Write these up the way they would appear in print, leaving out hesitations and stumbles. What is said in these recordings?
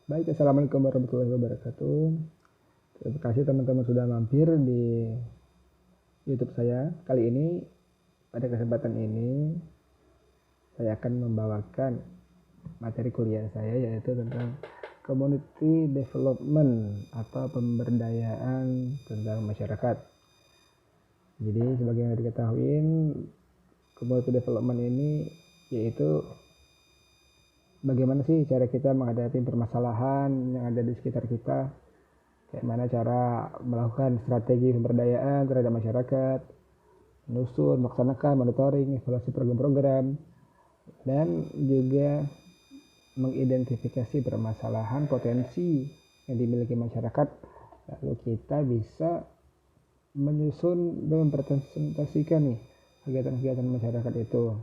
Baik, assalamualaikum warahmatullahi wabarakatuh. Terima kasih teman-teman sudah mampir di YouTube saya. Kali ini, pada kesempatan ini, saya akan membawakan materi kuliah saya yaitu tentang community development atau pemberdayaan tentang masyarakat. Jadi, sebagaimana diketahui, community development ini yaitu bagaimana sih cara kita menghadapi permasalahan yang ada di sekitar kita, kayak mana cara melakukan strategi pemberdayaan terhadap masyarakat, menyusun, melaksanakan, monitoring, evaluasi program-program, dan juga mengidentifikasi permasalahan potensi yang dimiliki masyarakat, lalu kita bisa menyusun dan mempresentasikan nih kegiatan-kegiatan masyarakat itu.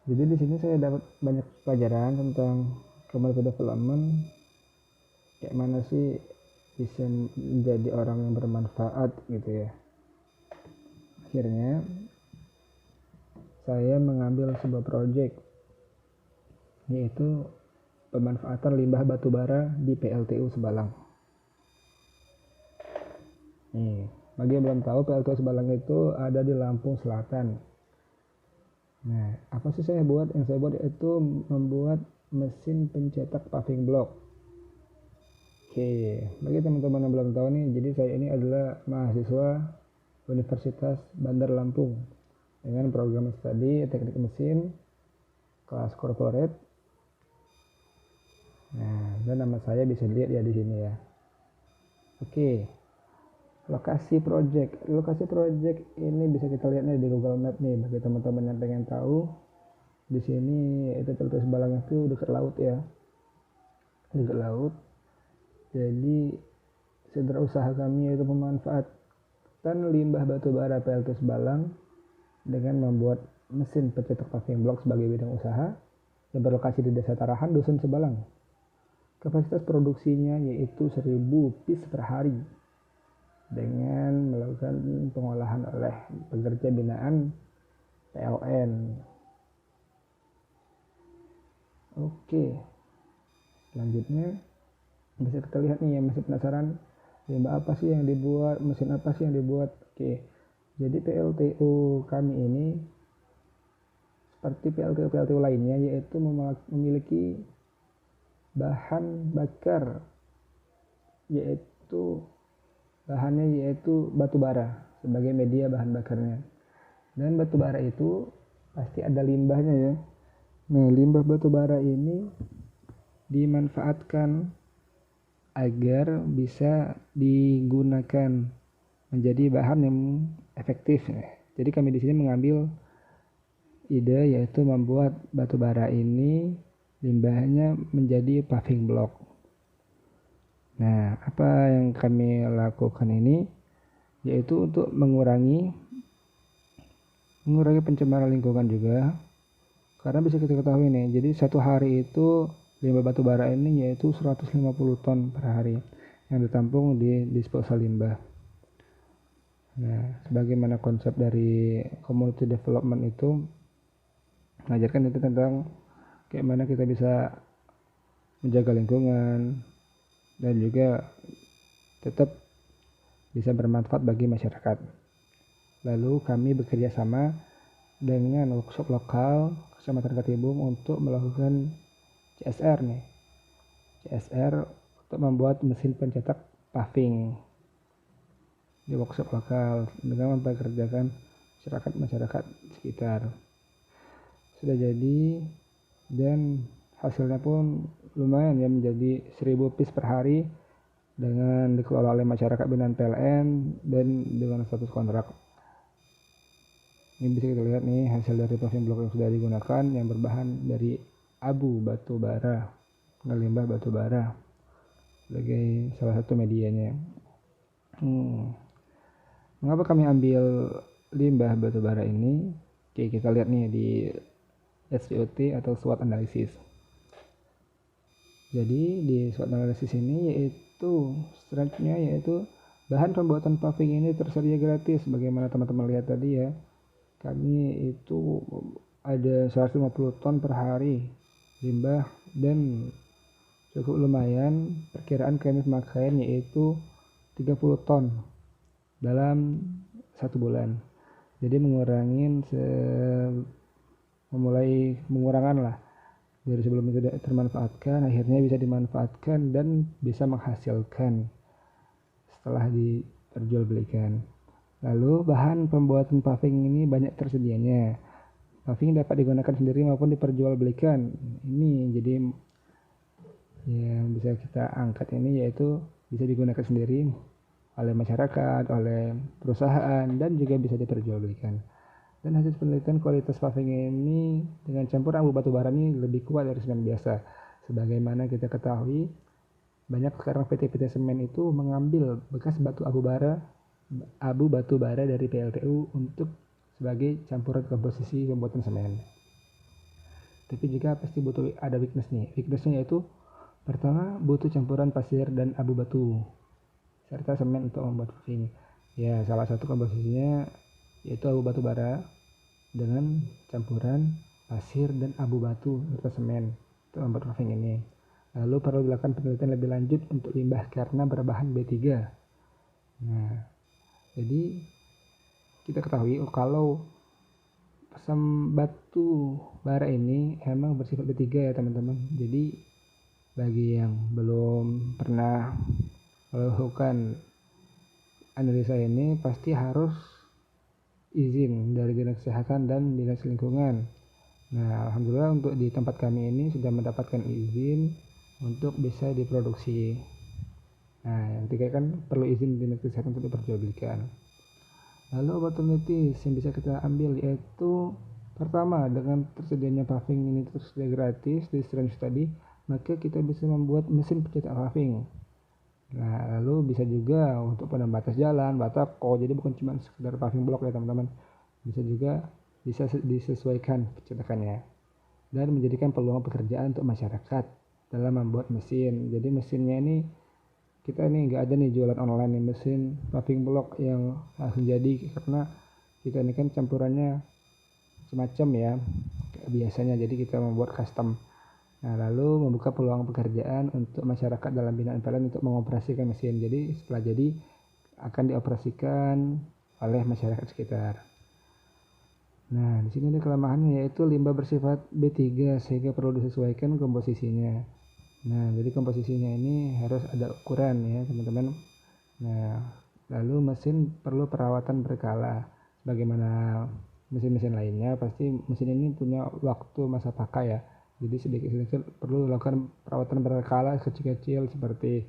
Jadi di sini saya dapat banyak pelajaran tentang community development, kayak mana sih bisa menjadi orang yang bermanfaat gitu ya. Akhirnya saya mengambil sebuah proyek yaitu pemanfaatan limbah batubara di PLTU Sebalang. Nih, bagi yang belum tahu, PLTU Sebalang itu ada di Lampung Selatan. Nah, apa sih saya buat? Yang saya buat itu membuat mesin pencetak paving block. Oke, bagi teman-teman yang belum tahu nih, jadi saya ini adalah mahasiswa Universitas Bandar Lampung dengan program studi teknik mesin kelas corporate. Nah, dan nama saya bisa dilihat ya di sini ya. Oke, lokasi project ini bisa kita lihat nih di Google Map nih, bagi teman-teman yang pengen tahu. Di sini itu terus Balang itu dekat laut ya, dekat laut. Jadi sentra usaha kami yaitu memanfaatkan limbah batubara PLTU Sebalang dengan membuat mesin pencetak paving block sebagai bidang usaha yang berlokasi di Desa Tarahan, Dusun Sebalang. Kapasitas produksinya yaitu 1000 piece per hari dengan melakukan pengolahan oleh pekerja binaan PLN. Oke, selanjutnya bisa kita lihat nih, yang masih penasaran limbah apa sih yang dibuat, mesin apa sih yang dibuat. Oke, jadi PLTU kami ini seperti PLTU lainnya yaitu memiliki bahan bakar, yaitu bahannya yaitu batu bara sebagai media bahan bakarnya. Dan batu bara itu pasti ada limbahnya ya. Nah, limbah batu bara ini dimanfaatkan agar bisa digunakan menjadi bahan yang efektif. Jadi kami di sini mengambil ide yaitu membuat batu bara ini limbahnya menjadi paving block. Nah, apa yang kami lakukan ini yaitu untuk mengurangi pencemaran lingkungan juga, karena bisa kita ketahui nih, jadi satu hari itu limbah batu bara ini yaitu 150 ton per hari yang ditampung di disposal limbah. Nah, sebagaimana konsep dari community development itu mengajarkan itu tentang kayak mana kita bisa menjaga lingkungan dan juga tetap bisa bermanfaat bagi masyarakat. Lalu kami bekerja sama dengan workshop lokal Kecamatan Katibung untuk melakukan CSR nih. CSR untuk membuat mesin pencetak paving di workshop lokal dengan mempekerjakan masyarakat sekitar. Sudah jadi dan hasilnya pun lumayan ya, menjadi 1000 piece per hari dengan dikelola oleh masyarakat binaan PLN dan dengan status kontrak. Ini bisa kita lihat nih hasil dari paving block yang sudah digunakan yang berbahan dari abu batu bara, limbah batu bara sebagai salah satu medianya. Mengapa kami ambil limbah batu bara ini? Oke, kita lihat nih di SWOT atau SWOT analysis. Jadi di SWOT analysis ini yaitu strength-nya yaitu bahan pembuatan paving ini tersedia gratis. Bagaimana teman-teman lihat tadi ya, kami itu ada 150 ton per hari limbah dan cukup lumayan. Perkiraan kami pemakaian yaitu 30 ton dalam 1 bulan. Jadi memulai pengurangan lah dari sebelum itu tidak termanfaatkan, akhirnya bisa dimanfaatkan dan bisa menghasilkan setelah diperjualbelikan. Lalu bahan pembuatan paving ini banyak tersedianya. Paving dapat digunakan sendiri maupun diperjualbelikan. Ini jadi yang bisa kita angkat ini yaitu bisa digunakan sendiri oleh masyarakat, oleh perusahaan, dan juga bisa diperjualbelikan. Dan hasil penelitian kualitas paving ini dengan campuran abu batu bara ini lebih kuat dari semen biasa. Sebagaimana kita ketahui, banyak sekarang PT-PT semen itu mengambil bekas abu batu bara dari PLTU untuk sebagai campuran komposisi pembuatan semen. Tapi juga pasti butuh ada weakness nih. Weaknessnya yaitu pertama butuh campuran pasir dan abu batu serta semen untuk membuat paving. Ya, salah satu komposisinya yaitu abu batu bara dengan campuran pasir dan abu batu serta semen untuk membuat paving ini. Lalu perlu dilakukan penelitian lebih lanjut untuk limbah karena berbahan B3. Nah, jadi kita ketahui kalau batu bara ini emang bersifat B3 ya teman-teman. Jadi bagi yang belum pernah melakukan analisa ini pasti harus izin dari Dinas Kesehatan dan Dinas Lingkungan. Nah, alhamdulillah untuk di tempat kami ini sudah mendapatkan izin untuk bisa diproduksi. Nah, yang ketiga kan perlu izin Dinas Kesehatan untuk diperjualbelikan. Lalu opportunities yang bisa kita ambil yaitu pertama, dengan tersedianya paving ini tersedia gratis di Strange tadi, maka kita bisa membuat mesin pencetak paving. Nah, lalu bisa juga untuk penambah batas jalan, batako, jadi bukan cuma sekedar paving blok ya teman-teman. Bisa disesuaikan pencetakannya dan menjadikan peluang pekerjaan untuk masyarakat dalam membuat mesin. Jadi mesinnya ini kita ini nggak ada nih jualan online nih mesin paving blok yang langsung jadi, karena kita ini kan campurannya semacam ya biasanya, jadi kita membuat custom. Nah, lalu membuka peluang pekerjaan untuk masyarakat dalam binaan PLN untuk mengoperasikan mesin. Jadi setelah jadi akan dioperasikan oleh masyarakat sekitar. Nah, di sini ada kelemahannya yaitu limbah bersifat B3 sehingga perlu disesuaikan komposisinya. Nah, jadi komposisinya ini harus ada ukuran ya teman-teman. Nah, lalu mesin perlu perawatan berkala. Bagaimana mesin-mesin lainnya, pasti mesin ini punya waktu masa pakai ya. Jadi sedikit-sedikit perlu dilakukan perawatan berkala kecil-kecil seperti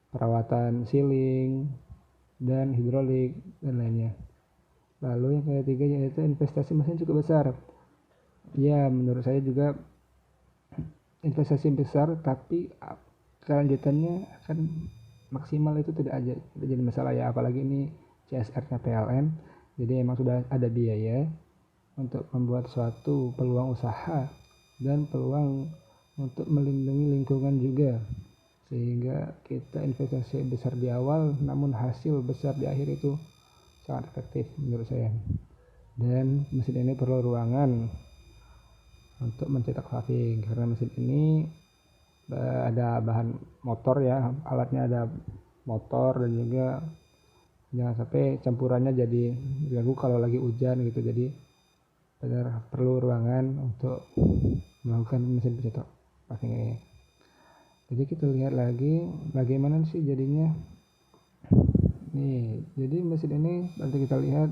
perawatan sealing dan hidrolik dan lainnya. Lalu yang ketiga yaitu investasi mesin cukup besar. Ya, menurut saya juga investasi besar, tapi kelanjutannya akan maksimal itu tidak jadi masalah ya, apalagi ini CSR-nya PLN. Jadi emang sudah ada biaya untuk membuat suatu peluang usaha dan peluang untuk melindungi lingkungan juga, sehingga kita investasi besar di awal namun hasil besar di akhir itu sangat efektif menurut saya. Dan mesin ini perlu ruangan untuk mencetak paving karena mesin ini ada bahan motor ya, alatnya ada motor, dan juga jangan sampai campurannya jadi ganggu kalau lagi hujan gitu. Jadi benar perlu ruangan untuk melakukan mesin pencetak paving ini. Jadi kita lihat lagi bagaimana sih jadinya. Nih, jadi mesin ini nanti kita lihat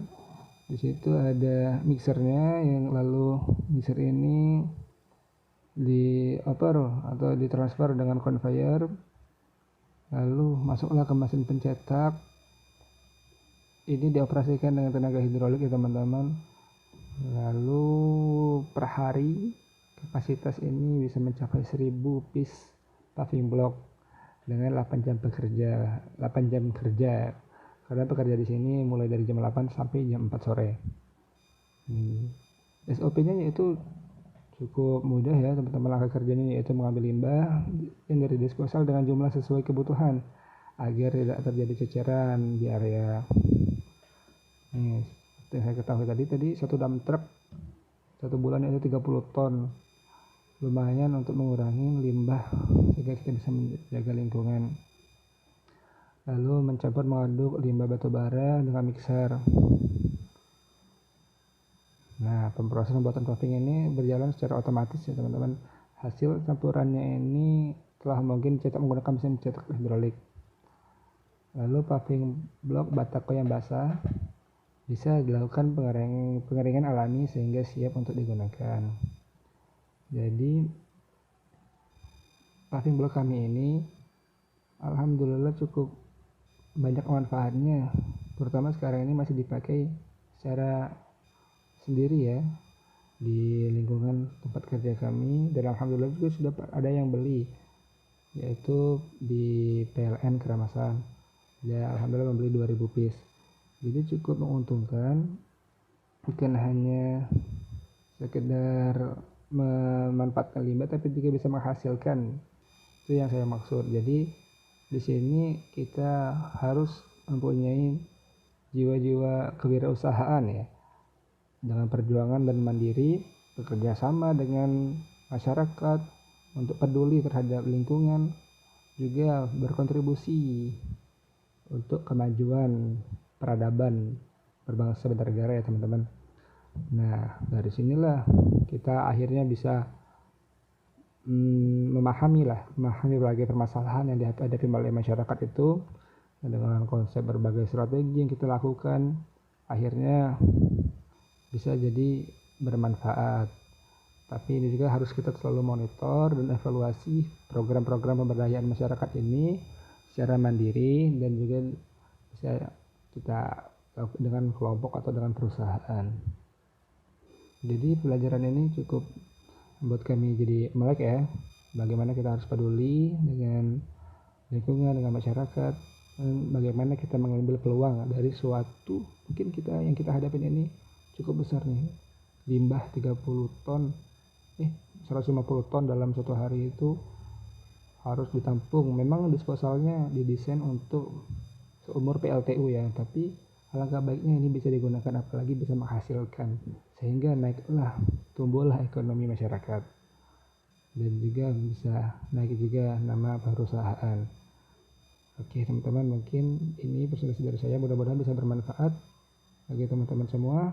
di situ ada mixernya, yang lalu mixer ini dioper atau ditransfer dengan conveyor, lalu masuklah ke mesin pencetak. Ini dioperasikan dengan tenaga hidrolik ya teman-teman. Lalu per hari kapasitas ini bisa mencapai 1000 piece paving block dengan 8 jam kerja. Karena pekerja di sini mulai dari jam 8 sampai jam 4 sore. SOP-nya yaitu cukup mudah ya teman-teman. Langkah kerjanya yaitu mengambil limbah yang dari disposal dengan jumlah sesuai kebutuhan agar tidak terjadi ceceran di area. Nih, seperti saya ketahui tadi satu dump truck 1 bulan itu 30 ton. lumayan untuk mengurangi limbah sehingga kita bisa menjaga lingkungan. Lalu mencampur mengaduk limbah batubara dengan mixer. Nah, pemrosesan pembuatan paving ini berjalan secara otomatis ya teman-teman. Hasil campurannya ini telah mungkin dicetak menggunakan mesin cetak hidrolik. Lalu paving blok batako yang basah bisa dilakukan pengeringan alami sehingga siap untuk digunakan. Jadi paving blok kami ini alhamdulillah cukup banyak manfaatnya, terutama sekarang ini masih dipakai secara sendiri ya di lingkungan tempat kerja kami, dan alhamdulillah juga sudah ada yang beli, yaitu di PLN Keramasan. Ya alhamdulillah membeli 2000 piece. Jadi cukup menguntungkan, bukan hanya sekedar memanfaatkan limbah tapi juga bisa menghasilkan. Itu yang saya maksud. Jadi di sini kita harus mempunyai jiwa-jiwa kewirausahaan ya, dengan perjuangan dan mandiri, bekerja sama dengan masyarakat untuk peduli terhadap lingkungan, juga berkontribusi untuk kemajuan peradaban berbangsa dan bernegara ya teman-teman. Nah, dari sinilah kita akhirnya bisa memahami berbagai permasalahan yang dihadapi oleh masyarakat itu, dan dengan konsep berbagai strategi yang kita lakukan akhirnya bisa jadi bermanfaat. Tapi ini juga harus kita selalu monitor dan evaluasi program-program pemberdayaan masyarakat ini secara mandiri, dan juga bisa kita lakukan dengan kelompok atau dengan perusahaan. Jadi pelajaran ini cukup membuat kami jadi melek ya, bagaimana kita harus peduli dengan lingkungan, dengan masyarakat, dan bagaimana kita mengambil peluang dari suatu mungkin yang kita hadapin ini cukup besar nih, limbah 150 ton dalam satu hari itu harus ditampung. Memang disposalnya didesain untuk seumur PLTU ya, tapi alangkah baiknya ini bisa digunakan, apalagi bisa menghasilkan, sehingga tumbuhlah ekonomi masyarakat, dan juga bisa naik juga nama perusahaan. Oke teman-teman, mungkin ini presentasi dari saya, mudah-mudahan bisa bermanfaat bagi teman-teman semua.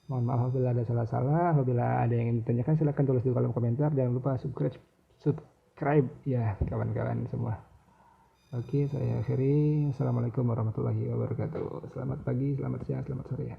Mohon maaf apabila ada salah-salah, apabila ada yang ingin ditanyakan silahkan tulis di kolom komentar. Jangan lupa subscribe ya kawan-kawan semua. Oke, saya akhiri. Assalamualaikum warahmatullahi wabarakatuh. Selamat pagi, selamat siang, selamat sore.